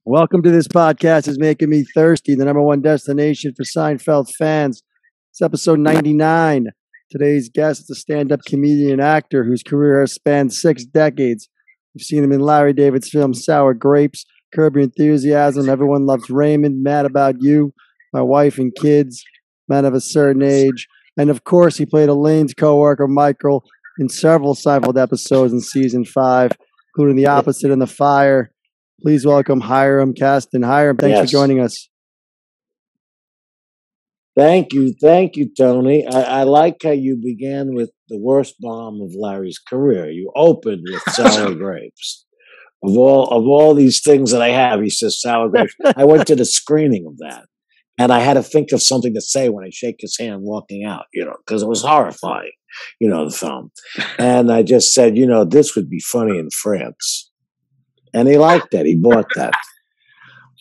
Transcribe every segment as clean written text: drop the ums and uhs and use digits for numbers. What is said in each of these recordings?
Welcome to this podcast is making me thirsty, the number one destination for Seinfeld fans. It's episode 99. Today's guest is a stand-up comedian and actor whose career has spanned 6 decades. We've seen him in Larry David's film Sour Grapes, Curb Your Enthusiasm, Everyone Loves Raymond, Mad About You, My Wife and Kids, Men of a Certain Age, and of course he played Elaine's co-worker Michael in several Seinfeld episodes in season 5, including The Opposite and The Fire. Please welcome Hiram Kasten. Hiram, thanks for joining us. Thank you, Tony. I like how you began with the worst bomb of Larry's career. You opened with Sour Grapes. Of all these things that I have, he says Sour Grapes. I went to the screening of that, and I had to think of something to say when I shake his hand walking out, because it was horrifying, the film. And I just said, this would be funny in France. And he liked that. He bought that.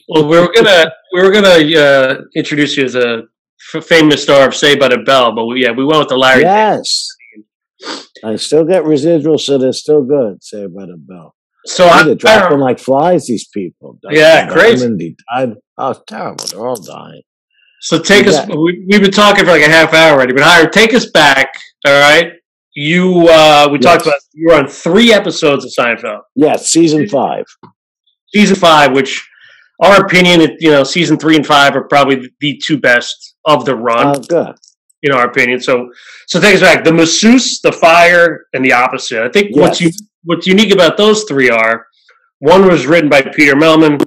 Well, we were gonna introduce you as a famous star of Saved by the Bell, but we went with the Larry. Yes, I still get residuals, so they're still good. Saved by the Bell. So they're dropping like flies. These people. Crazy. Oh, it's terrible. They're all dying. So take us. We've been talking for like a half hour already, but Hiram, take us back. All right. We talked about you were on 3 episodes of Seinfeld. Yes, season 5. Season 5, which our opinion, season 3 and 5 are probably the 2 best of the run. Oh, good. In our opinion. So take us back. The Masseuse, The Fire, and The Opposite. I think what's unique about those 3 are, one was written by Peter Melman,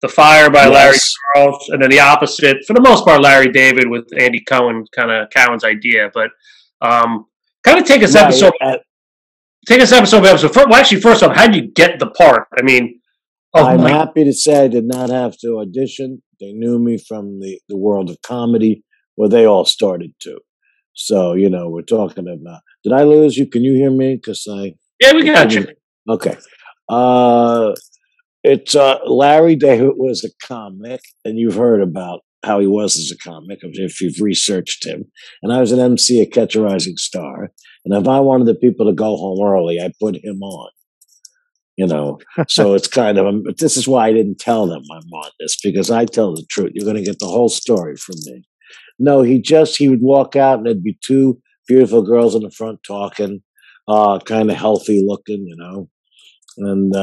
The Fire by Larry Charles, and then The Opposite, for the most part, Larry David with Andy Cohen, kind of Cohen's idea. But kind of take us episode by episode. First off, how did you get the part? I mean, I'm happy to say I did not have to audition. They knew me from the world of comedy, where they all started too. So, we're talking about. Did I lose you? Can you hear me? Yeah, we got you. Okay. It's Larry David was a comic, and you've heard about how he was as a comic, if you've researched him. And I was an MC at Catch a Rising Star. And if I wanted the people to go home early, I put him on. So it's kind of, this is why I didn't tell them I'm on this, because I tell the truth. You're going to get the whole story from me. No, he would walk out and there'd be 2 beautiful girls in the front talking, kind of healthy looking, and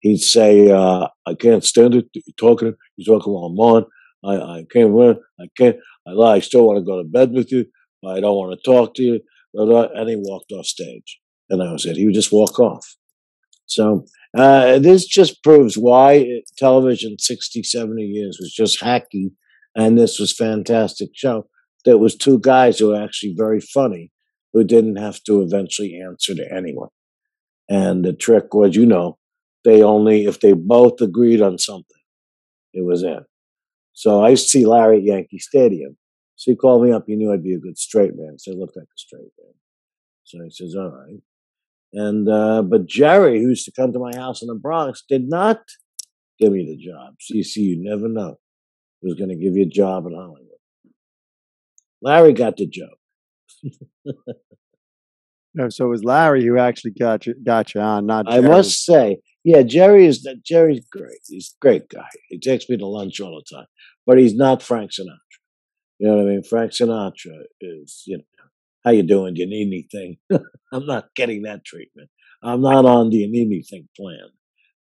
he'd say, I can't stand it. You're talking while I'm on. I can't win. I can't. I still want to go to bed with you, but I don't want to talk to you. And he walked off stage. And that was it. He would just walk off. So this just proves why television 60, 70 years was just hacky. And this was a fantastic show. There was 2 guys who were actually very funny who didn't have to eventually answer to anyone. And the trick was, if they both agreed on something, it was in. So I used to see Larry at Yankee Stadium. So he called me up. He knew I'd be a good straight man. So I looked like a straight man. So he says, all right. And but Jerry, who used to come to my house in the Bronx, did not give me the job. So you see, you never know who's going to give you a job in Hollywood. Larry got the job. No, so it was Larry who actually got you on, not Jerry. I must say, Jerry's great. He's a great guy. He takes me to lunch all the time. But he's not Frank Sinatra. You know what I mean? Frank Sinatra is, how you doing? Do you need anything? I'm not getting that treatment. I'm not on do you need anything plan.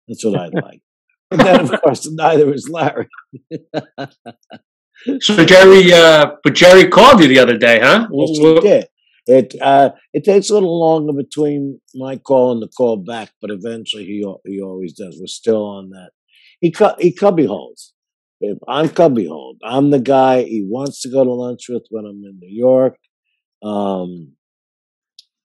That's what I like. But then, of course, neither is Larry. So Jerry called you the other day, huh? Yes, he did. It takes a little longer between my call and the call back, but eventually he always does. We're still on that. He cubby holes. I'm cubby hold. I'm the guy he wants to go to lunch with when I'm in New York.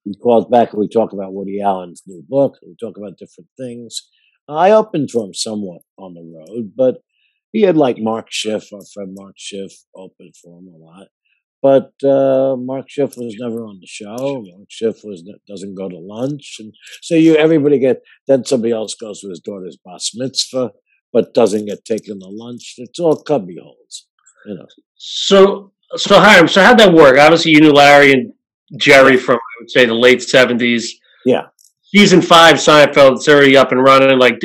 He calls back and we talk about Woody Allen's new book. We talk about different things. I opened for him somewhat on the road, but he had like Mark Schiff, our friend Mark Schiff, opened for him a lot. But Mark Schiff was never on the show. Mark Schiff doesn't go to lunch, and so then somebody else goes to his daughter's bar mitzvah, but doesn't get taken to lunch. It's all cubby holes, So Hiram, so how'd that work? Obviously, you knew Larry and Jerry from, I would say, the late 70s. Yeah. Season 5, Seinfeld, it's already up and running. Like,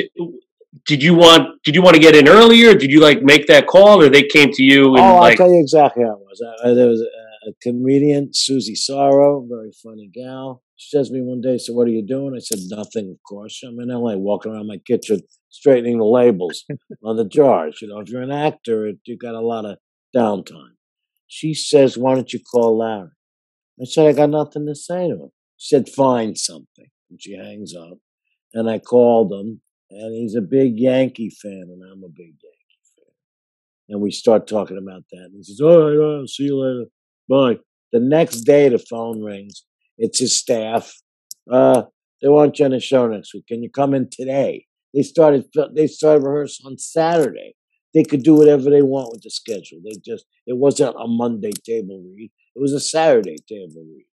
did you want to get in earlier? Did you like make that call, or they came to you? And, I'll tell you exactly how it was. There was a comedian, Susie Sorrow, very funny gal. She says to me one day, "So what are you doing?" I said, "Nothing, of course. I'm in LA, walking around my kitchen, straightening the labels on the jars. You know, if you're an actor, you got a lot of downtime." She says, "Why don't you call Larry?" I said, "I got nothing to say to him." She said, "Find something." And she hangs up. And I called him, and he's a big Yankee fan, and I'm a big Yankee fan. And we start talking about that. And he says, "All right, I'll see you later. Bye." The next day, the phone rings. It's his staff. They want you on the show next week. Can you come in today? They started rehearsal on Saturday. They could do whatever they want with the schedule. It wasn't a Monday table read. It was a Saturday table read.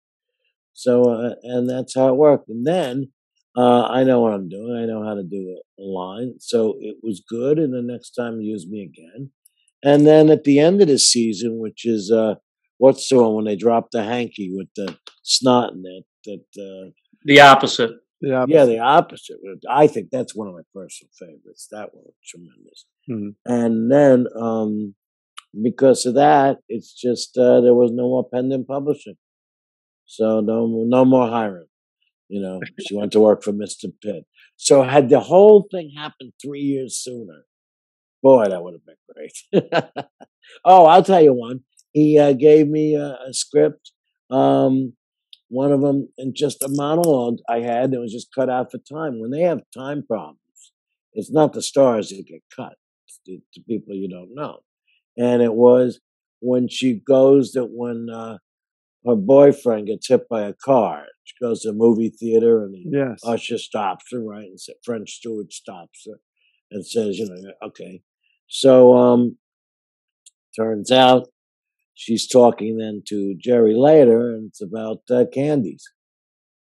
So, and that's how it worked. And then I know what I'm doing. I know how to do a line. So it was good. And the next time, use me again. And then at the end of the season, which is what's the one when they drop the hanky with the snot in it? The opposite. Yeah, the opposite. I think that's one of my personal favorites. That one was tremendous. Mhm. And then because of that, it's just there was no more pendant publishing. So no more hiring. You know, she went to work for Mr. Pitt. So had the whole thing happened 3 years sooner, boy, that would have been great. Oh, I'll tell you one. He gave me a script, one of them, and just a monologue I had that was just cut out for time. When they have time problems, it's not the stars that get cut. It's the people you don't know. And it was when she goes that when her boyfriend gets hit by a car. She goes to a movie theater and the usher stops her, right? And French steward stops her and says, okay. So turns out she's talking then to Jerry later, and it's about candies.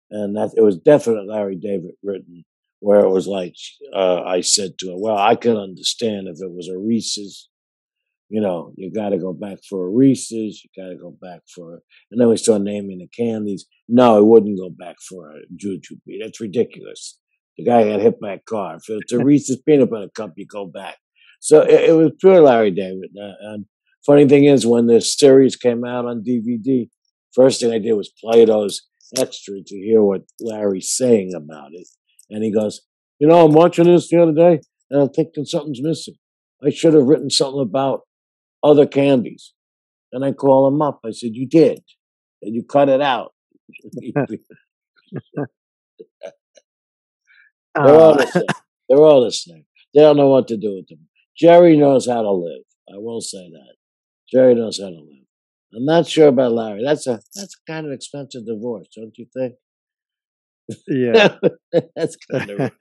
And that it was definitely Larry David written, where it was like I said to her, well, I could understand if it was a Reese's. You got to go back for a Reese's. You got to go back for, and then we start naming the candies. No, I wouldn't go back for a Jujube. That's ridiculous. The guy got hit by a car. If it's a Reese's peanut butter cup, you go back. So it was pure Larry David. And funny thing is, when this series came out on DVD, first thing I did was play those extra to hear what Larry's saying about it. And he goes, I'm watching this the other day, and I'm thinking something's missing. I should have written something about other candies. And I call him up. I said, you did. And you cut it out. They're all the same. They're all the same. They don't know what to do with them. Jerry knows how to live. I will say that. Jerry knows how to live. I'm not sure about Larry. That's kind of expensive divorce, don't you think? Yeah. That's kind of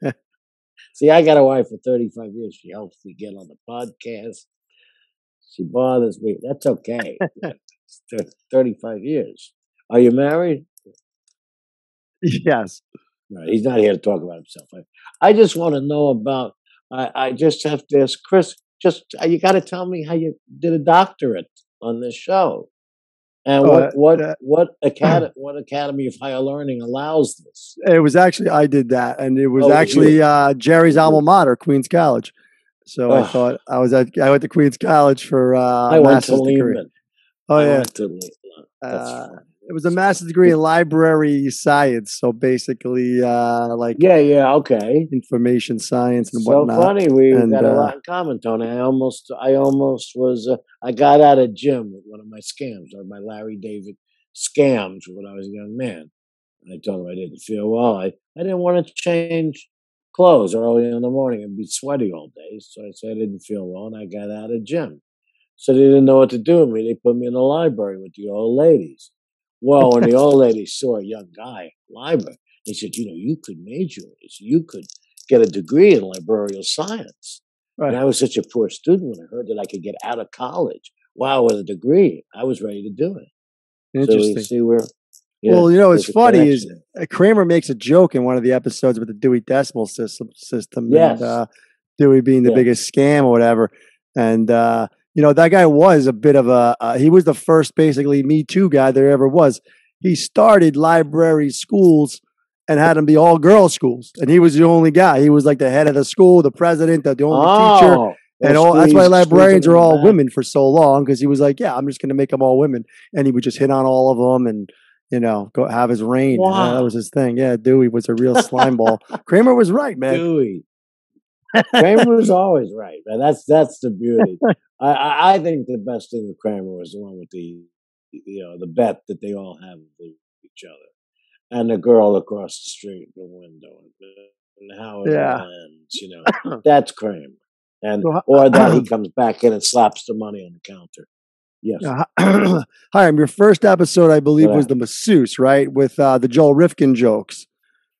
See, I got a wife for 35 years. She helps me get on the podcast. She bothers me. That's okay. 35 years. Are you married? Yes. No, he's not here to talk about himself. I just want to know about, I just have to ask Chris, you got to tell me how you did a doctorate on this show. And what Academy of Higher Learning allows this? It was actually, I did that. And it was Jerry's alma mater, Queens College. So I thought I went to Queens College for a master's degree. Oh, yeah. It was a master's degree in library science. So basically, okay, information science and so whatnot. So funny, we got a lot in common, Tony. I almost was. I got out of gym with one of my scams, or my Larry David scams, when I was a young man. I told him I didn't feel well. I didn't want to change clothes early in the morning and be sweaty all day. So I said I didn't feel well, and I got out of gym. So they didn't know what to do with me. They put me in the library with the old ladies. Well, when the old ladies saw a young guy in the library, they said, you could major in this. You could get a degree in librarial science. Right. And I was such a poor student when I heard that I could get out of college. Wow, with a degree, I was ready to do it. Interesting. So we see where... it's funny is Kramer makes a joke in one of the episodes with the Dewey Decimal System, and Dewey being the biggest scam or whatever. And, that guy was a bit of he was the first basically Me Too guy there ever was. He started library schools and had them be all girls schools. And he was the only guy. He was like the head of the school, the president, the only teacher. And that's why librarians are all women for so long, because he was like, yeah, I'm just going to make them all women. And he would just hit on all of them and, go have his reign. Wow. That was his thing. Yeah, Dewey was a real slime ball. Kramer was right, man. Dewey. Kramer was always right, man. That's the beauty. I think the best thing with Kramer was the one with the bet that they all have with each other. And the girl across the street, the window, and how it ends, that's Kramer. And or that he comes back in and slaps the money on the counter. Yes. Hiram, your first episode, I believe, was the masseuse, right? With the Joel Rifkin jokes.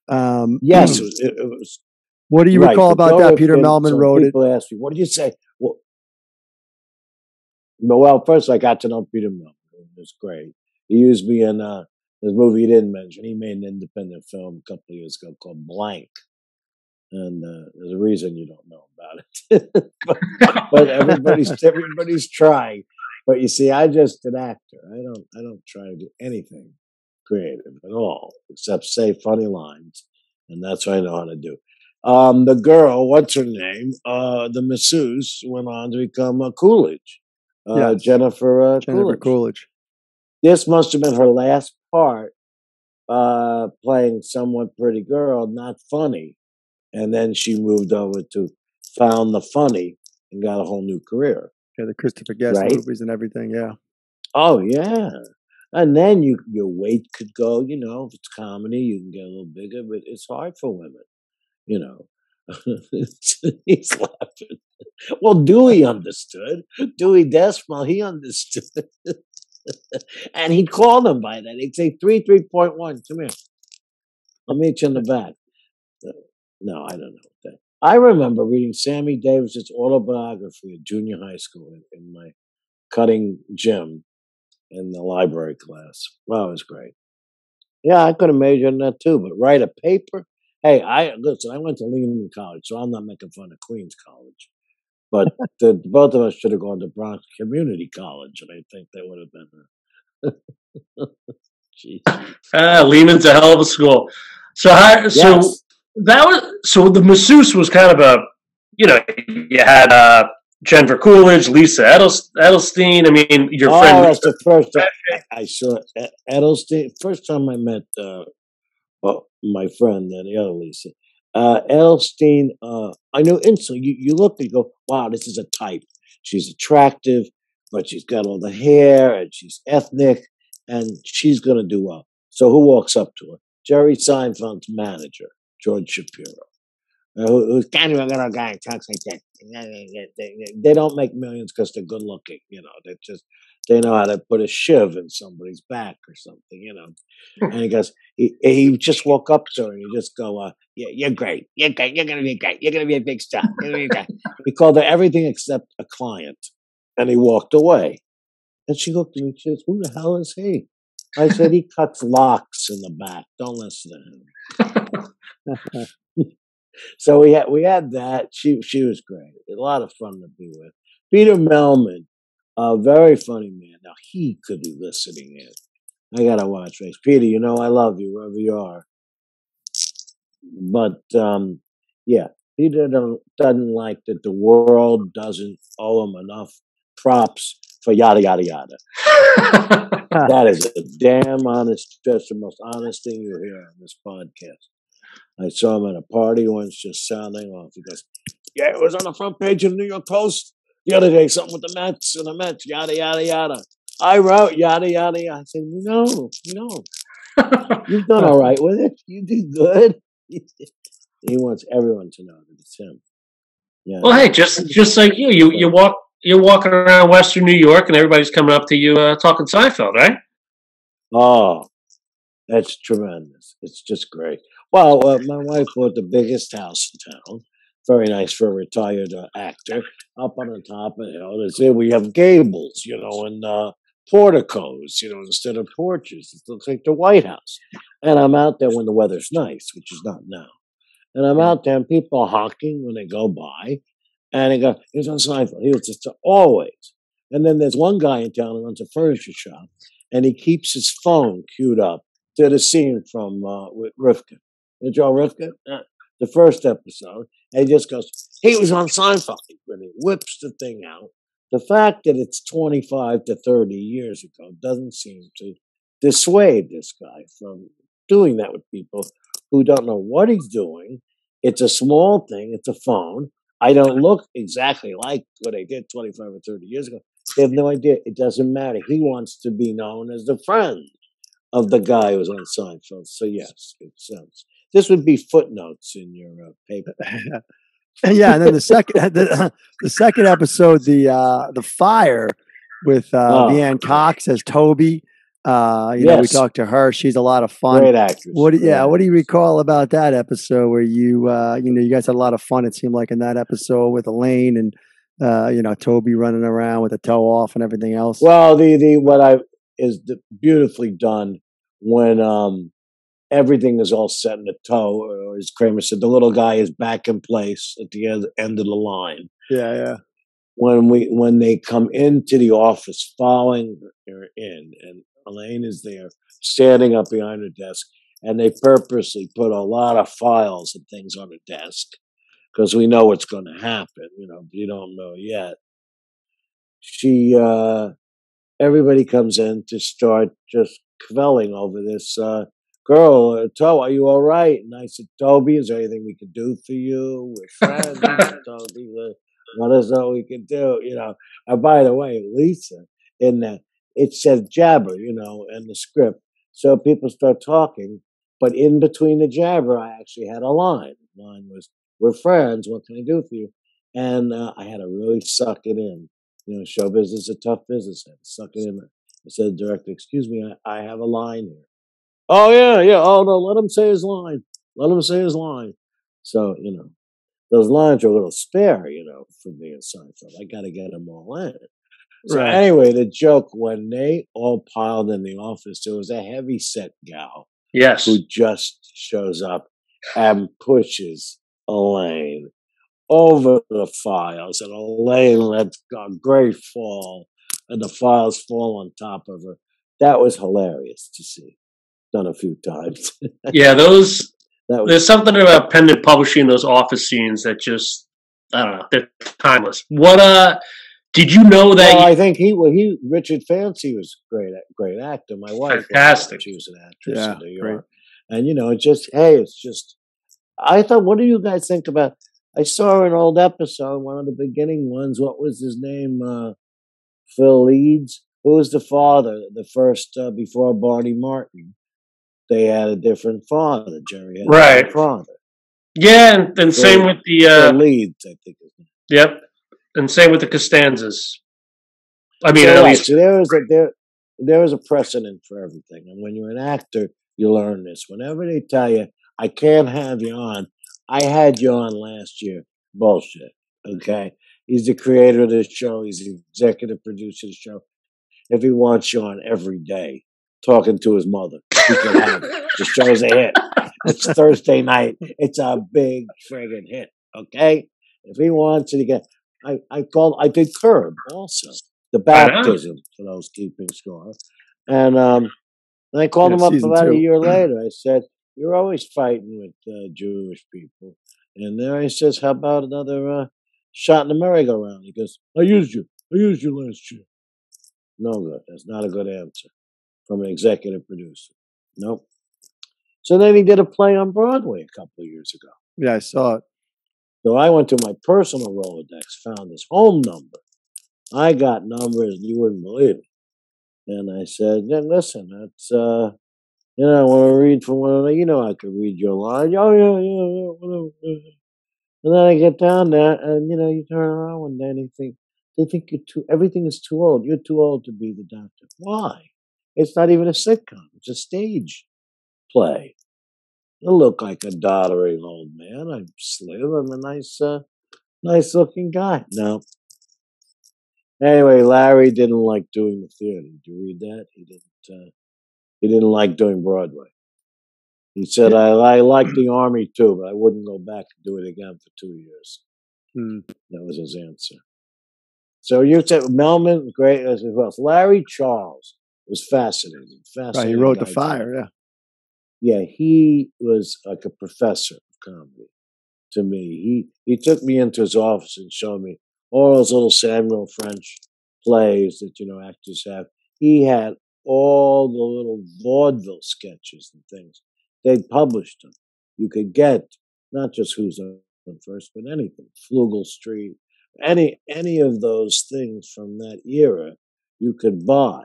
Yes, it was. What do you recall about that? Peter Melman wrote it. People ask me, what did you say? Well, first I got to know Peter Melman. It was great. He used me in this movie he didn't mention. He made an independent film a couple of years ago called Blank. And there's a reason you don't know about it, but everybody's trying. But you see, I'm just an actor. I don't try to do anything creative at all except say funny lines, and that's what I know how to do. The girl, what's her name? The masseuse went on to become Coolidge, Jennifer Coolidge. This must have been her last part, playing somewhat pretty girl, not funny. And then she moved over to Found the Funny and got a whole new career. Yeah, the Christopher Guest movies and everything, yeah. Oh, yeah. And then your weight could go, if it's comedy, you can get a little bigger, but it's hard for women, He's laughing. Well, Dewey understood. Dewey Decimal, he understood. And he'd call them by that. He'd say 3.1, come here. I'll meet you in the back. No, I don't know that. I remember reading Sammy Davis's autobiography at junior high school in my cutting gym in the library class. Well, it was great. Yeah, I could have majored in that too, but write a paper? Hey, I went to Lehman College, so I'm not making fun of Queens College. But both of us should have gone to Bronx Community College, and I think that would have been Jeez. Lehman's a hell of a school. So the masseuse was kind of you had Jennifer Coolidge, Lisa Edelstein. I mean, your friend. That's the first time I saw Edelstein. First time I met my friend, the other Lisa. Edelstein, I knew instantly. You look and you go, wow, this is a type. She's attractive, but she's got all the hair and she's ethnic and she's going to do well. So who walks up to her? Jerry Seinfeld's manager, George Shapiro, who's kind of a little guy, talks like that. They don't make millions because they're good looking, they know how to put a shiv in somebody's back or something, And he goes, he just walk up to her and he just go, yeah, you're great. You're great. You're going to be great. You're going to be a big star. He called her everything except a client. And he walked away. And she looked at me, she says, who the hell is he? I said, he cuts locks in the back. Don't listen to him. So we had that. She was great. A lot of fun to be with. Peter Melman, a very funny man. Now he could be listening in. I gotta watch this. Peter, I love you wherever you are. But yeah, Peter doesn't like that the world doesn't owe him enough props for yada yada yada. That is a damn honest, just the most honest thing you hear on this podcast. I saw him at a party once just sounding off. He goes, yeah, it was on the front page of the New York Post the other day, something with the Mets and the Mets, yada, yada, yada. I wrote yada, yada, yada. I said, no. You've done all right with it. You did good. He wants everyone to know that it's him. Yeah. Well, hey, just like you're walking around Western New York and everybody's coming up to you talking Seinfeld, right? Oh, that's tremendous. It's just great. Well, my wife bought the biggest house in town. Very nice for a retired actor. Up on the top of the hill, we have gables, and porticos, instead of porches. It looks like the White House. And I'm out there when the weather's nice, which is not now. And I'm out there and people are honking when they go by. And they go, he's on Seinfeld. He was just always. And then there's one guy in town who runs a furniture shop, and he keeps his phone queued up to the scene from with Rifkin. Joe Rifka, the first episode, and he just goes, he was on Seinfeld, and he whips the thing out. The fact that it's 25 to 30 years ago doesn't seem to dissuade this guy from doing that with people who don't know what he's doing. It's a small thing. It's a phone. I don't look exactly like what I did 25 or 30 years ago. They have no idea. It doesn't matter. He wants to be known as the friend of the guy who's on Seinfeld. So yes, it sounds. This would be footnotes in your paper. Yeah, and then the second episode, the fire with Leanne Cox as Toby. You know, we talked to her. She's a lot of fun. Great actress. What do you recall about that episode where you you guys had a lot of fun? It seemed like in that episode with Elaine and Toby running around with the toe off and everything else. Well, is beautifully done when everything is all set in the toe, or as Kramer said, the little guy is back in place at the end of the line. Yeah. When they come into the office, following her in, and Elaine is there, standing up behind her desk, and they purposely put a lot of files and things on her desk because we know what's going to happen. You don't know yet. Everybody comes in to start just quelling over this girl. Toe, are you all right? And I said, Toby, is there anything we could do for you? We're friends. Toby, let us know what we can do. And by the way, Lisa, in that, it said jabber, in the script. So people start talking, but in between the jabber, I actually had a line. The line was, we're friends. What can I do for you? And I had to really suck it in. Show business is a tough business. I had to suck it in. I said, director, excuse me, I have a line here. Oh, yeah. Oh, no, let him say his line. So, those lines are a little spare, for me and Seinfeld. I got to get them all in. So anyway, the joke, when they all piled in the office, there was a heavy set gal. Yes. Who just shows up and pushes Elaine over the files, and Elaine lets a great fall, and the files fall on top of her. That was hilarious to see. Done a few times. Yeah, there's something about Pendant Publishing, those office scenes that just, I don't know, they're timeless. What did you know that? Well, I think Richard Fancy was a great actor. My wife, fantastic. She was an actress in New York, and it's just. I thought, what do you guys think about? I saw an old episode, one of the beginning ones. What was his name? Phil Leeds. Who was the father? The first before Barney Martin. They had a different father. Jerry had a different father. Yeah, and same with the Leeds, I think. Yep, and same with the Costanzas. I mean, at least there was a precedent for everything, and when you're an actor, you learn this. Whenever they tell you, "I can't have you on," I had you on last year. Bullshit. Okay, he's the creator of this show. He's the executive producer of the show. If he wants you on every day, talking to his mother, he can have it. The show's a hit. It's Thursday night. It's a big friggin' hit. Okay, if he wants it again, I did Curb also, the baptism for those keeping score, and I called him up about 2 a year later. I said, "You're always fighting with Jewish people," and there he says, "How about another shot in the merry-go-round?" He goes, I used you last year." No good. That's not a good answer from an executive producer. Nope. So then he did a play on Broadway a couple of years ago. Yeah, I saw it. So I went to my personal Rolodex, found his home number. I got numbers you wouldn't believe it. And I said, listen, that's, I want to read from one of them. I could read your line. Oh, yeah, whatever. And then I get down there and, you turn around one day and they think everything is too old. You're too old to be the doctor. Why? It's not even a sitcom. It's a stage play. I look like a doddering old man. I'm slim. I'm a nice looking guy. No. Anyway, Larry didn't like doing the theater. Did you read that? He didn't like doing Broadway. He said, I like the Army too, but I wouldn't go back and do it again for 2 years. That was his answer. So you said Melman, great as well. Larry Charles was fascinating. Right, he wrote The Fire, yeah. yeah, he was like a professor of comedy to me. He took me into his office and showed me all those little Samuel French plays that actors have. He had all the little vaudeville sketches and things. They'd published them. You could get not just Who's on First, but anything, Flugel Street, any of those things from that era, you could buy.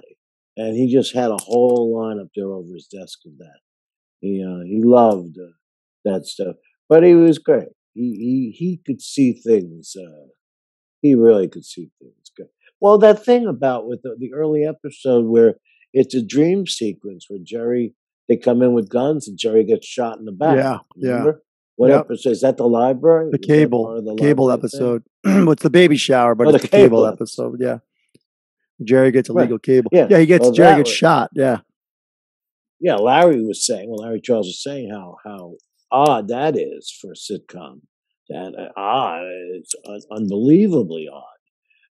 And he just had a whole line up there over his desk of that. He loved that stuff, but he was great. He could see things. He really could see things good. Well, that thing about with the early episode where it's a dream sequence where they come in with guns and Jerry gets shot in the back. Yeah, remember? What episode is that? The library? The cable episode. What's the baby shower? But it's the cable episode. Yeah, Jerry gets illegal cable. Yeah, Jerry gets shot. Yeah. Yeah, Larry Charles was saying how odd that is for a sitcom. That it's unbelievably odd,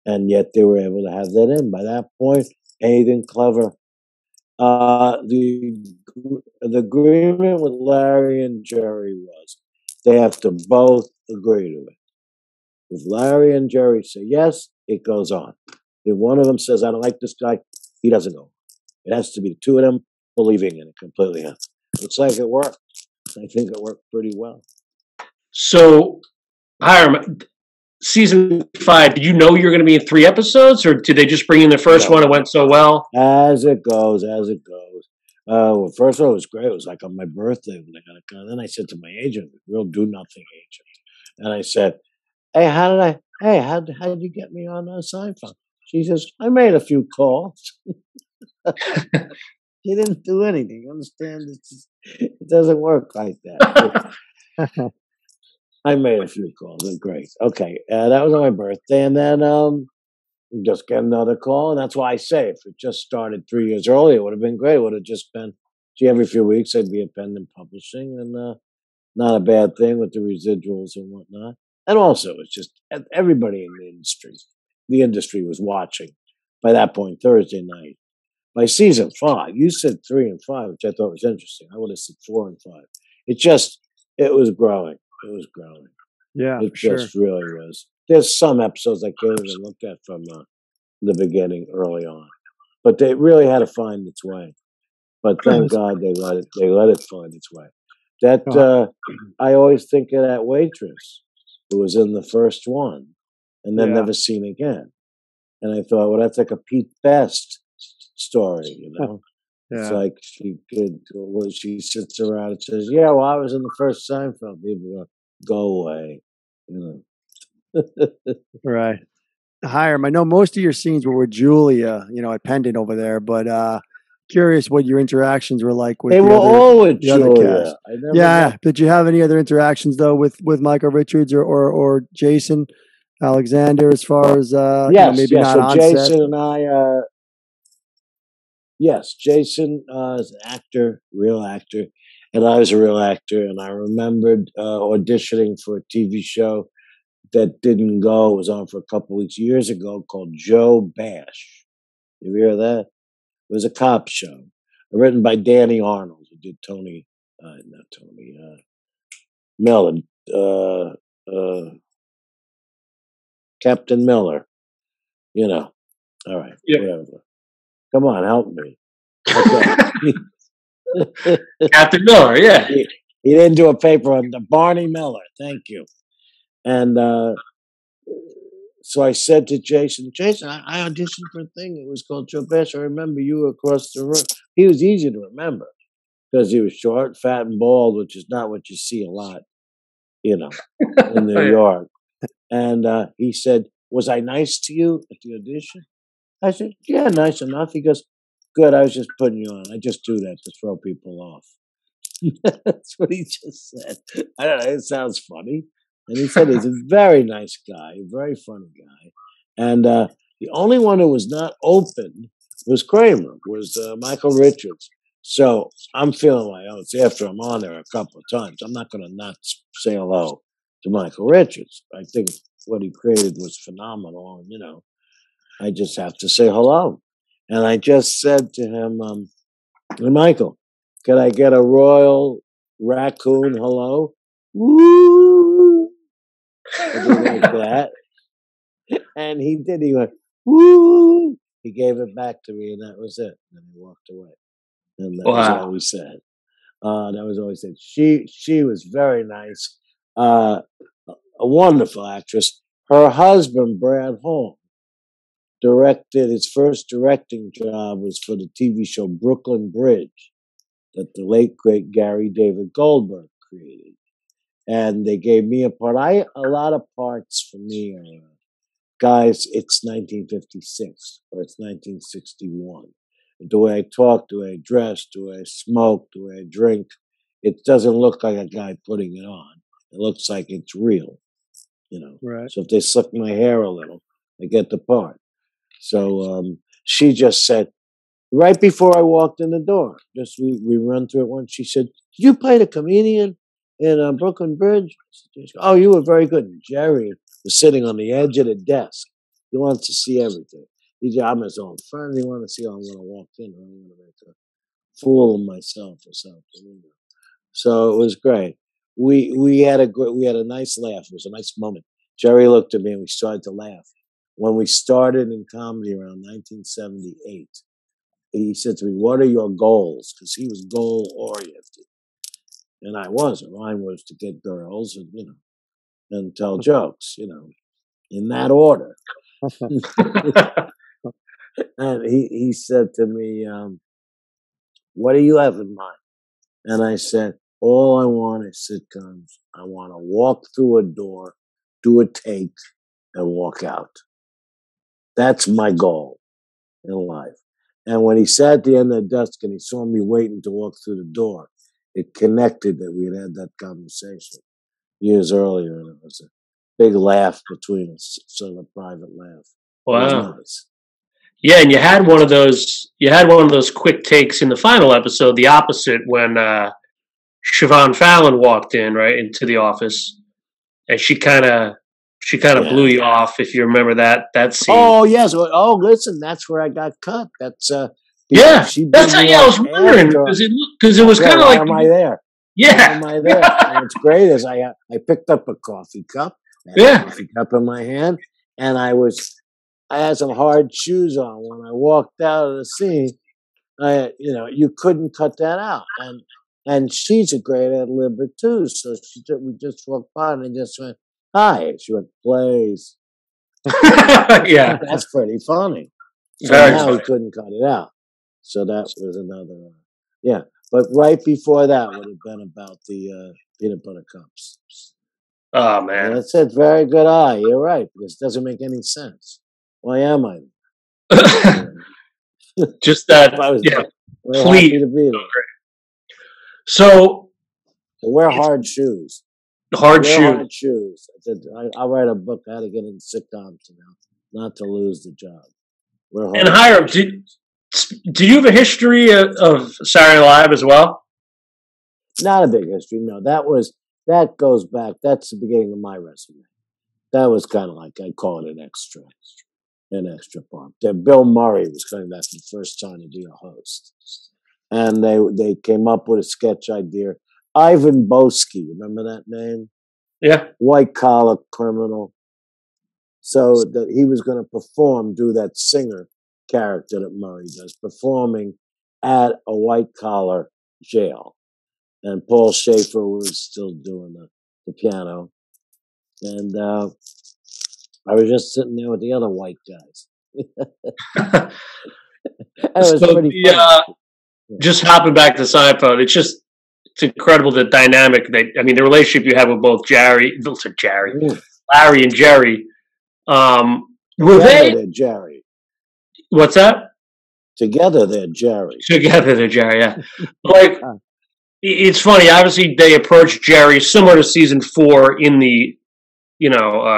and yet they were able to have that in. By that point, anything clever. The agreement with Larry and Jerry was they have to both agree to it. If Larry and Jerry say yes, it goes on. If one of them says, I don't like this guy, he doesn't go. It has to be the two of them believing in it completely. Looks like it worked. I think it worked pretty well. So, Hiram, season 5, did you know you were going to be in 3 episodes, or did they just bring in the first one? It went so well? As it goes. Well, first of all, it was great. It was like on my birthday when they got it done. Then I said to my agent, real do-nothing agent, and I said, hey, how'd you get me on Seinfeld? She says, I made a few calls. He didn't do anything. You understand? It doesn't work like that. I made a few calls. They're great. Okay, that was on my birthday, and then just get another call, and that's why I say if it just started 3 years earlier, it would have been great. It would have just been, every few weeks I'd be independent publishing, and not a bad thing with the residuals and whatnot. And also, it's just everybody in the industry was watching by that point Thursday night. By season 5, you said 3 and 5, which I thought was interesting. I would have said 4 and 5. It was growing. It was growing. Yeah, it just really was. There's some episodes I can't even look at from the beginning early on, but they really had to find its way. But thank God they let it find its way. That I always think of that waitress who was in the first one and then never seen again. And I thought, well, that's like a Pete Best story, It's like she sits around and says, yeah, well, I was in the first Seinfeld. People go away, Right. Hiram, I know most of your scenes were with Julia, at Pendant over there, but curious what your interactions were like with all with Julia. Yeah. Did you have any other interactions though with Michael Richards or Jason Alexander as far as maybe not on Jason set? And I yes, Jason is an actor, real actor, and I was a real actor, and I remembered auditioning for a TV show that didn't go. It was on for a couple weeks years ago called Joe Bash. You hear that? It was a cop show written by Danny Arnold, who did Miller, Captain Miller. All right, whatever. Come on, help me. Okay. Captain Miller, yeah. He didn't do a paper on the Barney Miller. Thank you. And so I said to Jason, I auditioned for a thing. It was called Joe Bash. I remember you across the room. He was easy to remember because he was short, fat, and bald, which is not what you see a lot, in New York. And he said, was I nice to you at the audition? I said, yeah, nice enough. He goes, good, I was just putting you on. I just do that to throw people off. That's what he just said. I don't know, it sounds funny. And he said he's a very nice guy, a very funny guy. And the only one who was not open was Kramer, was Michael Richards. So I'm feeling my oats after I'm on there a couple of times. I'm not going to not say hello to Michael Richards. I think what he created was phenomenal. And, I just have to say hello. And I just said to him, hey, Michael, Can I get a royal raccoon hello? Woo! Like that. And he did. He went, woo! He gave it back to me, and that was it. And he walked away. And that was all we said. That was always said. She was very nice, a wonderful actress. Her husband, Brad Holm, directed his first directing job was for the TV show Brooklyn Bridge that the late great Gary David Goldberg created. And they gave me a part. A lot of parts for me are, guys, it's 1956 or it's 1961. The way I talk, the way I dress, the way I smoke, the way I drink, it doesn't look like a guy putting it on. It looks like it's real, you know. Right. So if they slick my hair a little, I get the part. So she just said, right before I walked in the door, just we run through it once, she said, did you play the comedian in Brooklyn Bridge? Said, oh, you were very good. And Jerry was sitting on the edge of the desk. He wants to see everything. I'm his own friend. He wanted to see how I'm going to walk in. I'm going to make a fool of myself or something. You know. So it was great. We had a nice laugh. It was a nice moment. Jerry looked at me and we started to laugh. When we started in comedy around 1978, he said to me, "What are your goals?" Because he was goal oriented, and I wasn't. Mine was to get girls and and tell jokes, in that order. And he said to me, what do you have in mind? And I said, all I want is sitcoms. I want to walk through a door, do a take, and walk out. That's my goal in life. And when he sat at the end of the desk and he saw me waiting to walk through the door, it connected that we had that conversation years earlier. And it was a big laugh between us, sort of a private laugh. Wow. It was nice. Yeah, and you had one of those quick takes in the final episode, the opposite, when Siobhan Fallon walked in, right, into the office, and she kind of blew you off, if you remember that scene. Oh yes. Oh, listen, that's where I got cut. That's that's how I was wondering because it was kind of like, am I there? Yeah, am I there? And what's great is I picked up a coffee cup. A coffee cup in my hand, and I had some hard shoes on when I walked out of the scene. You couldn't cut that out, and she's a great ad-libber too. So we just walked by and just went, "Hi." She went, "Please." Yeah, that's pretty funny. So now he couldn't cut it out. So that was another. But right before that would have been about the peanut butter cups. Oh man, that's it. Very good eye. You're right, because it doesn't make any sense. Why am I? Just that. Please. To be there. So wear hard shoes. Hard shoes. I'll write a book how to get into sitcoms now, not to lose the job. And Hiram, do you have a history of Saturday Night Live as well? Not a big history. No, that goes back. That's the beginning of my resume. That was kind of like, I call it an extra part. Bill Murray was coming back for the first time to be a host. And they came up with a sketch idea. Ivan Boesky, remember that name? Yeah. White collar criminal. So that he was going to do that singer character that Murray does, performing at a white collar jail. And Paul Schaefer was still doing the piano. And I was just sitting there with the other white guys. It was pretty fun. Just hopping back to Seinfeld, it's incredible the dynamic the relationship you have with both Larry and Jerry. They're Jerry. What's that? Together they're Jerry. Yeah. It's funny. Obviously, they approached Jerry similar to season 4 in the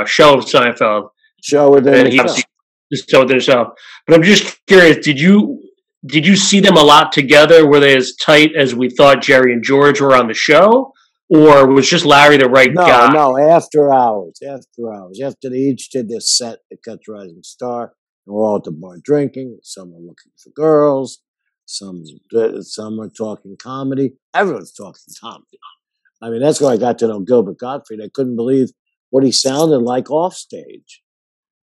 show of Seinfeld. Show within itself. But I'm just curious, did you see them a lot together? Were they as tight as we thought Jerry and George were on the show? Or was just Larry the right guy? No, after hours. After they each did their set at Catch a Rising Star, and we're all at the bar drinking. Some are looking for girls. some are talking comedy. Everyone's talking comedy. I mean, that's why I got to know Gilbert Gottfried. I couldn't believe what he sounded like off stage.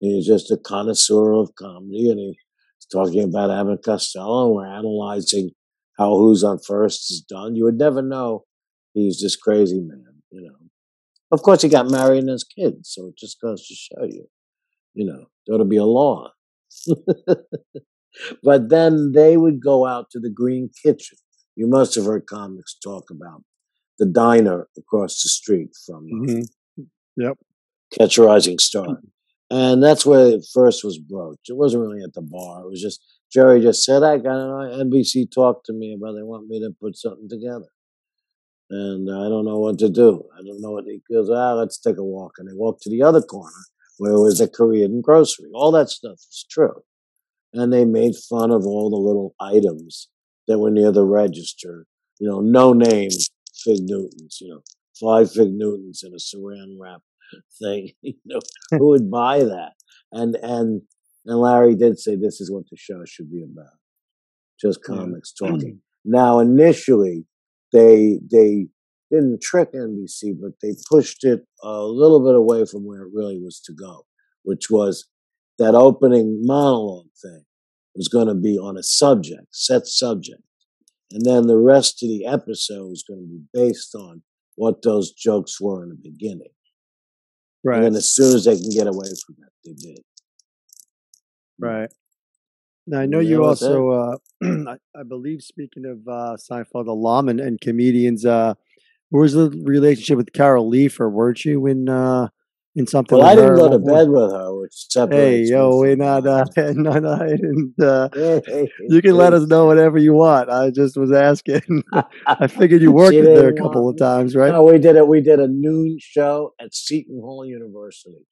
He was just a connoisseur of comedy, and he was talking about Abbott and Costello, and we're analyzing how Who's on First is done. You would never know he's this crazy man, you know. Of course, he got married and has kids, so it just goes to show you, you know, there ought to be a law. But then they would go out to the Green Kitchen. You must have heard comics talk about the diner across the street from Yep. Catch a Rising Star. And that's where it first was broached. It wasn't really at the bar. It was just, Jerry just said, I got an NBC talk to me about they want me to put something together. And I don't know what to do. I don't know what he goes, let's take a walk. And they walked to the other corner where it was a Korean grocery. All that stuff is true. And they made fun of all the little items that were near the register. You know, no name Fig Newtons, you know, 5 Fig Newtons in a saran wrap thing. You know, who would buy that? And Larry did say this is what the show should be about. Just comics talking. Now initially they didn't trick NBC, but they pushed it a little bit away from where it really was to go, which was that opening monologue thing was going to be on a set subject. And then the rest of the episode was going to be based on what those jokes were in the beginning. Right. And then as soon as they can get away from that, they did. Right. Now, I know you also, I believe, speaking of Seinfeld alum and comedians, what was the relationship with Carol Leifer? Weren't you in something? Well, with I didn't her go to bed with her, which separates. Hey, yo, we're not. No, I didn't. You can let us know whatever you want. I just was asking. I figured you worked with her a couple of times, right? No, we did it. We did a noon show at Seton Hall University.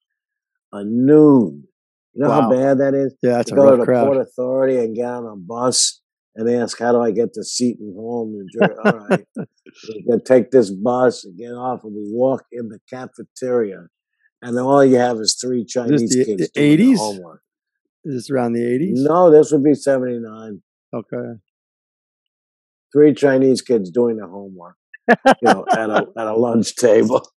A noon. You know how bad that is? Yeah, that's to a rough go to the crowd. Port Authority and get on a bus and ask, how do I get to Seton Hall, New Jersey? All right. We're going to take this bus and get off, and we walk in the cafeteria. And then all you have is 3 Chinese kids doing their homework. Is this around the 80s? No, this would be 79. Okay. 3 Chinese kids doing their homework, you know, at a lunch table.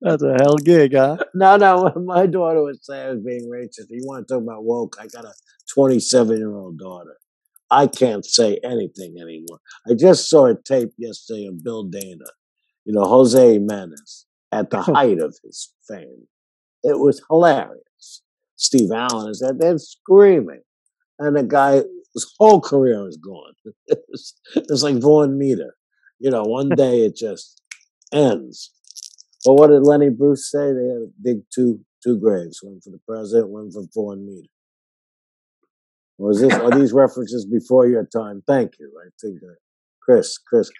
That's a hell gig, huh? No. My daughter would say I was being racist. You want to talk about woke? I got a 27-year-old daughter. I can't say anything anymore. I just saw a tape yesterday of Bill Dana, you know, Jose Jimenez at the height of his fame. It was hilarious. Steve Allen is there screaming. And the guy, his whole career is gone. It's like Vaughn Meter. You know, one day it just ends. But what did Lenny Bruce say? They had to dig two graves, one for the president, one for Vaughn Meter. Are these references before your time? Thank you. I think Chris.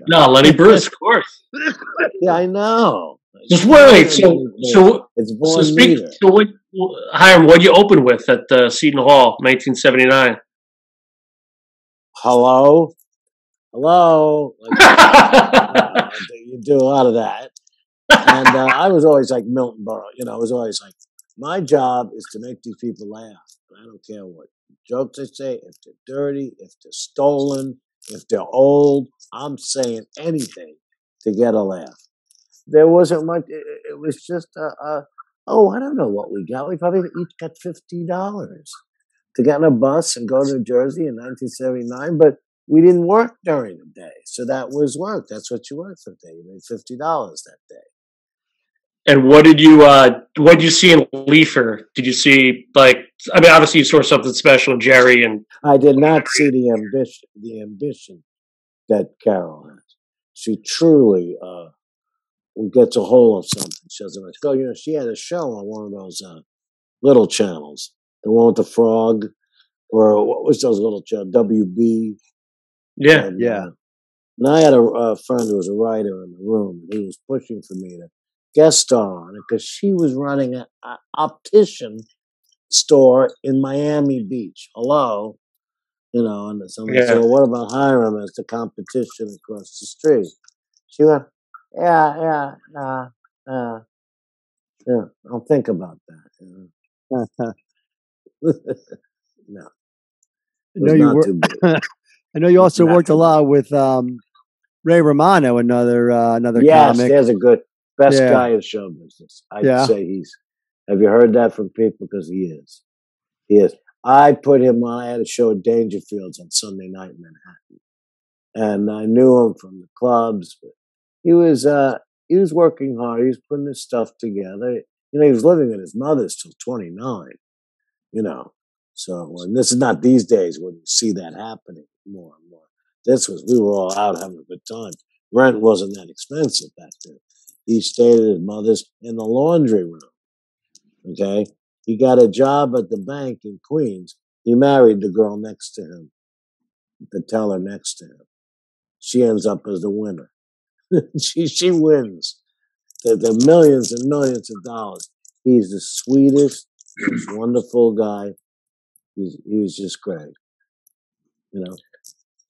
No, Lenny Bruce, of course. Yeah, I know. Just wait. So it's Vaughn Meter. So what, Hiram? What you open with at Seton Hall, 1979? Hello. You do a lot of that. And I was always like Milton Berle. You know, I was always like, my job is to make these people laugh. I don't care what jokes they say, if they're dirty, if they're stolen, if they're old. I'm saying anything to get a laugh. There wasn't much. It was just, I don't know what we got. We probably each got $50 to get on a bus and go to New Jersey in 1979. But we didn't work during the day. So that was work. That's what you worked for the day. You made $50 that day. And what did you see in Leifer? Did you see, like, I mean, obviously you saw something special in Jerry, and I did not see the ambition that Carol has. She truly gets a hold of something. She doesn't let go. You know, she had a show on one of those little channels, the one with the frog, or what was those little channels? WB. Yeah. And I had a friend who was a writer in the room, and he was pushing for me to guest star on it because she was running an optician store in Miami Beach. Hello, you know, and somebody said, "Well, what about Hiram as the competition across the street?" She went, "Yeah. I'll think about that." You know? No. know you were. I know you also worked a lot with Ray Romano, another yes, comic. there's a good best guy in show business. I'd say he's. Have you heard that from people? Because he is. He is. I put him on. I had a show at Dangerfields on Sunday night in Manhattan, and I knew him from the clubs. But he was working hard. He was putting his stuff together. You know, he was living at his mother's till 29. You know, so and this is not these days when you see that happening more and more. We were all out having a good time. Rent wasn't that expensive back then. He stayed at his mother's in the laundry room. Okay. He got a job at the bank in Queens. He married the girl next to him, the teller next to him. She ends up as the winner. she wins. The millions and millions of dollars. He's the sweetest, most wonderful guy. He was just great. You know.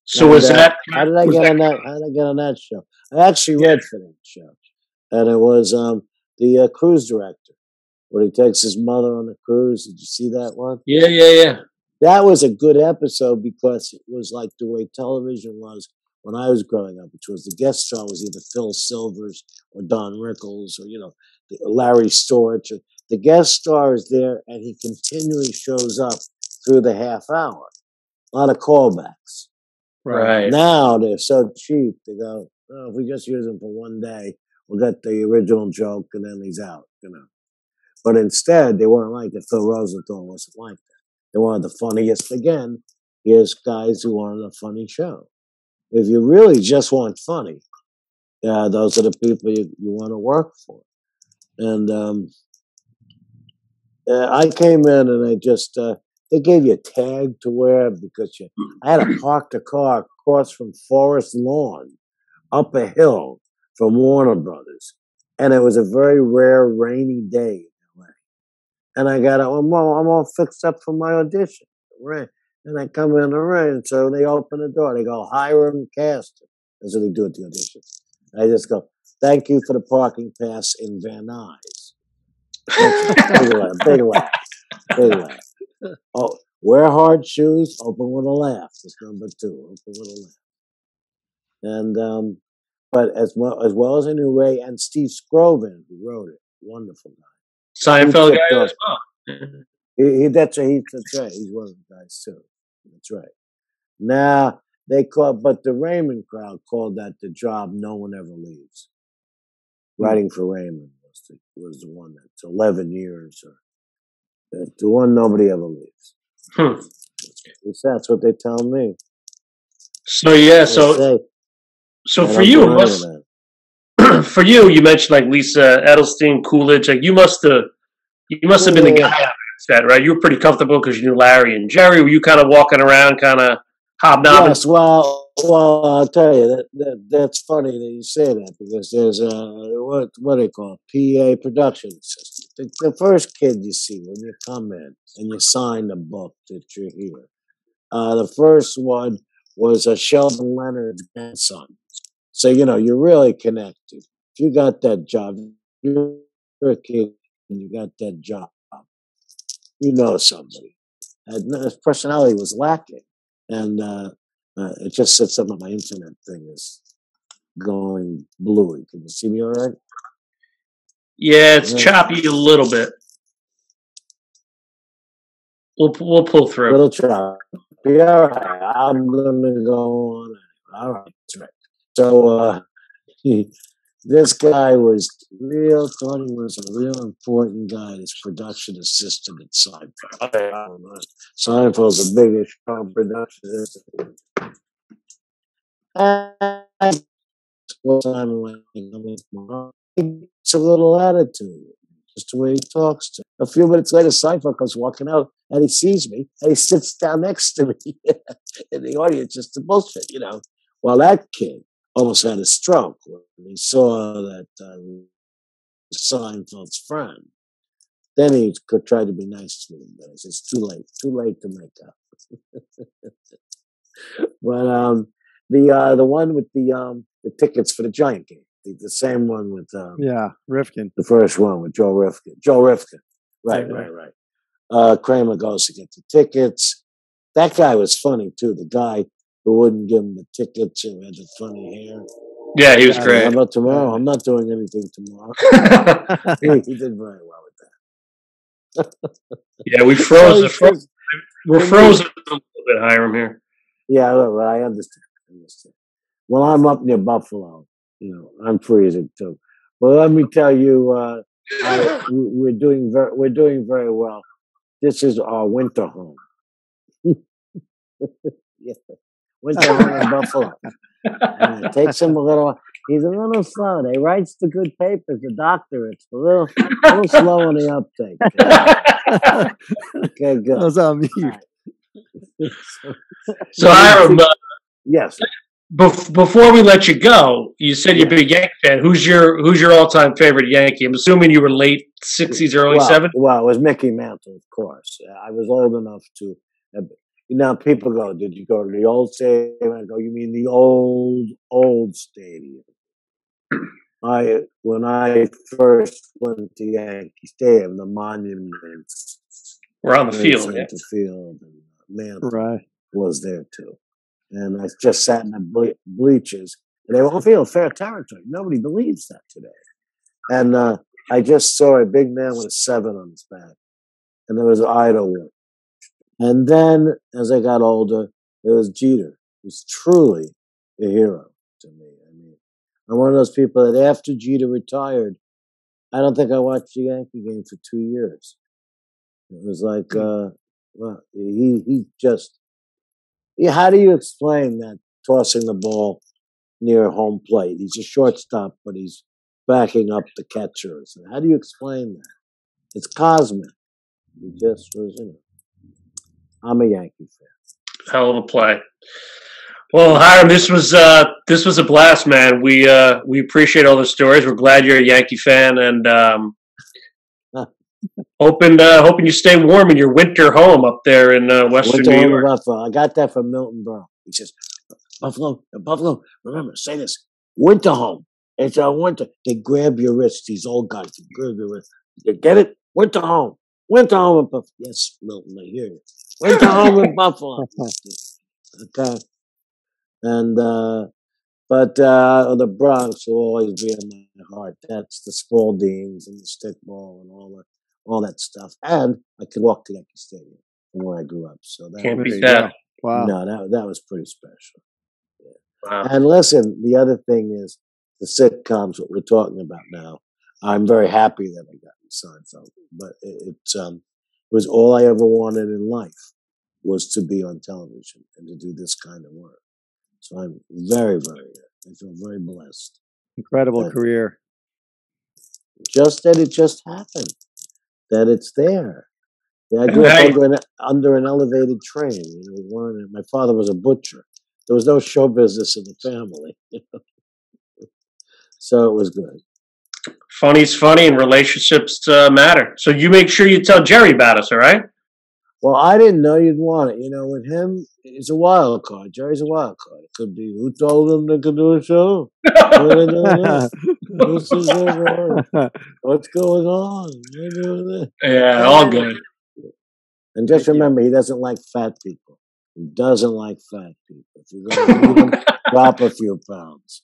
So was that? How did I get on that? How did I get on that show? I actually read for that show, and it was the cruise director, where he takes his mother on a cruise. Did you see that one? Yeah. That was a good episode because it was like the way television was when I was growing up, which was the guest star was either Phil Silvers or Don Rickles or Larry Storch. The guest star is there, and he continually shows up through the half hour. A lot of callbacks. Right. Now they're so cheap. They go, if we just use him for one day, we'll get the original joke and then he's out, But instead, they weren't like that. Phil Rosenthal wasn't like that. They wanted the funniest. Again, here's guys who wanted a funny show. If you really just want funny, those are the people you want to work for. And I came in and I just... they gave you a tag to wear because I had to park the car across from Forest Lawn, up a hill from Warner Brothers. And it was a very rare rainy day in LA. And I got I'm all fixed up for my audition. Right. And I come in the rain. So they open the door. They go, Hiram Castor. That's what they do at the audition. I just go, thank you for the parking pass in Van Nuys. Big laugh. Oh, wear hard shoes, open with a laugh. That's number 2, open with a laugh. And but as well as I knew Ray and Steve Scroven, who wrote it, wonderful guy. Seinfeld guy as well. That's right. He's one of the guys too. That's right. Now but the Raymond crowd called that the job no one ever leaves. Writing for Raymond was the one that's 11 years or. The one nobody ever leaves. That's what they tell me. So for you, for you, you mentioned like Lisa Edelstein, Coolidge. Like you must have been the guy on set, right? You were pretty comfortable because you knew Larry and Jerry. Were you kind of walking around, kind of hobnobbing? Yes. Well, I'll tell you that's funny that you say that because there's what do they call it? PA production assistant. The first kid you see when you come in and you sign the book that you're here. The first one was Sheldon Leonard's grandson. So you're really connected. If you got that job, you're a kid and you got that job. You know somebody. And his personality was lacking, and it just said something. My internet thing is going bluey. Can you see me all right? Yeah, it's choppy a little bit. We'll pull through. A little choppy. All right. I'm gonna go on. All right, that's right. So this guy thought he was a real important guy. This production assistant at Seinfeld. I don't know. Seinfeld's the biggest production assistant. It's a little attitude, just the way he talks to me. A few minutes later, Seinfeld comes walking out, and he sees me, and he sits down next to me in the audience, just to bullshit, Well, that kid almost had a stroke when he saw that Seinfeld's friend. Then he tried to be nice to me, but I said, it's too late to make up. But the one with the tickets for the Giant game, the same one with Rifkin. The first one with Joe Rifkin. Right. Kramer goes to get the tickets. That guy was funny too. The guy who wouldn't give him the tickets, who had the funny hair. Yeah, he was great. How about tomorrow? I'm not doing anything tomorrow. He did very well with that. Yeah, we froze. We're frozen a little bit, Hiram, here. Yeah, but I understand. Well, I'm up near Buffalo. I'm freezing too. Well, let me tell you, we're doing very well. This is our winter home. Yeah. Winter home in Buffalo. And it takes him a little. He's a little slow. He writes the good papers. The doctorate's a little slow on the uptake. Okay, good. That's on mute. So Hiram, yes. Before we let you go, you said you're a big Yankee fan. Who's your all-time favorite Yankee? I'm assuming you were late '60s, early '70s. Well, it was Mickey Mantle, of course. I was old enough to. People go, "Did you go to the old stadium?" I go, "You mean the old stadium?" When I first went to Yankee Stadium, the monuments were on the field. Yeah. The field, and Mantle was there too. And I just sat in the bleachers, and they won't feel fair territory. Nobody believes that today. And I just saw a big man with a 7 on his back, and there was Idlewood. And then, as I got older, it was Jeter, who's truly a hero to me. I mean, I'm one of those people that after Jeter retired, I don't think I watched a Yankee game for 2 years. It was like, he just. Yeah, how do you explain that tossing the ball near home plate? He's a shortstop, but he's backing up the catchers. How do you explain that? It's cosmic. He just was, I'm a Yankee fan. Hell of a play. Well, Hiram, this was a blast, man. We appreciate all the stories. We're glad you're a Yankee fan, and hoping you stay warm in your winter home up there in Western New York. Buffalo. I got that from Milton Berle. He says, Buffalo, remember, say this, winter home. It's our winter. They grab your wrist, these old guys. They grab your wrist. You get it? Winter home. Winter home in Buffalo. Yes, Milton, I hear you. Winter home in Buffalo. Okay. And, but the Bronx will always be in my heart. That's the Spaldings and the stickball and all that stuff. And I could walk to Yankee Stadium from where I grew up. So that can't beat that. Wow. No, that was pretty special. Yeah. Wow. And listen, the other thing is the sitcoms, what we're talking about now. I'm very happy that I got Seinfeld, but it was all I ever wanted in life was to be on television and to do this kind of work. So I'm very, I feel very blessed. Incredible career. Just that it just happened. That it's there. I grew up under an elevated train. My father was a butcher. There was no show business in the family. So it was good. Funny's funny, and relationships matter. So you make sure you tell Jerry about us, all right? Well, I didn't know you'd want it. With him, it's a wild card. Jerry's a wild card. It could be who told him they could do a show. What's going on? Yeah, all good. And just remember, he doesn't like fat people. He doesn't like fat people. If you're going to meet him, drop a few pounds.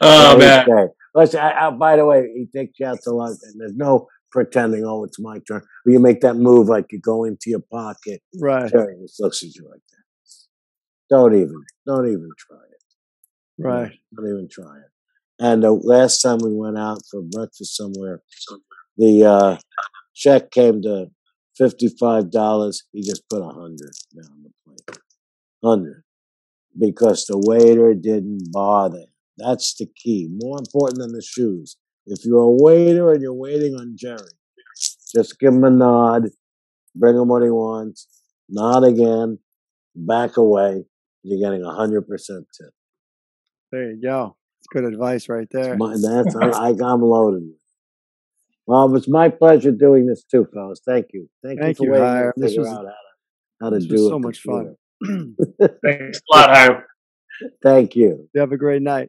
Oh, man. Listen, by the way, he takes you out to lunch, and there's no pretending, it's my turn. But you make that move like you go into your pocket. Right. Jerry just looks at you like that. Don't even try it. Right. Don't even try it. And the last time we went out for breakfast somewhere, the check came to $55. He just put 100 down the plate. 100. Because the waiter didn't bother. That's the key. More important than the shoes. If you're a waiter and you're waiting on Jerry, just give him a nod, bring him what he wants, nod again, back away. You're getting 100% tip. There you go. It's good advice right there. I'm loaded. Well, it's my pleasure doing this too, fellas. Thank you. Thank you for waiting to figure out how to do it. So much fun. Thanks a lot, Hiram. Thank you. You have a great night.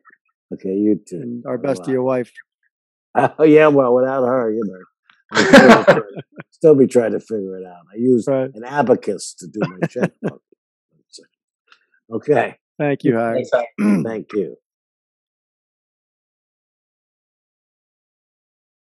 Okay, you too. And our best to your wife. Oh, yeah, well, without her, Still be trying to figure it out. I use Right. an abacus to do my checkbook. Okay. Thank you, Harry. Thanks, Thank you.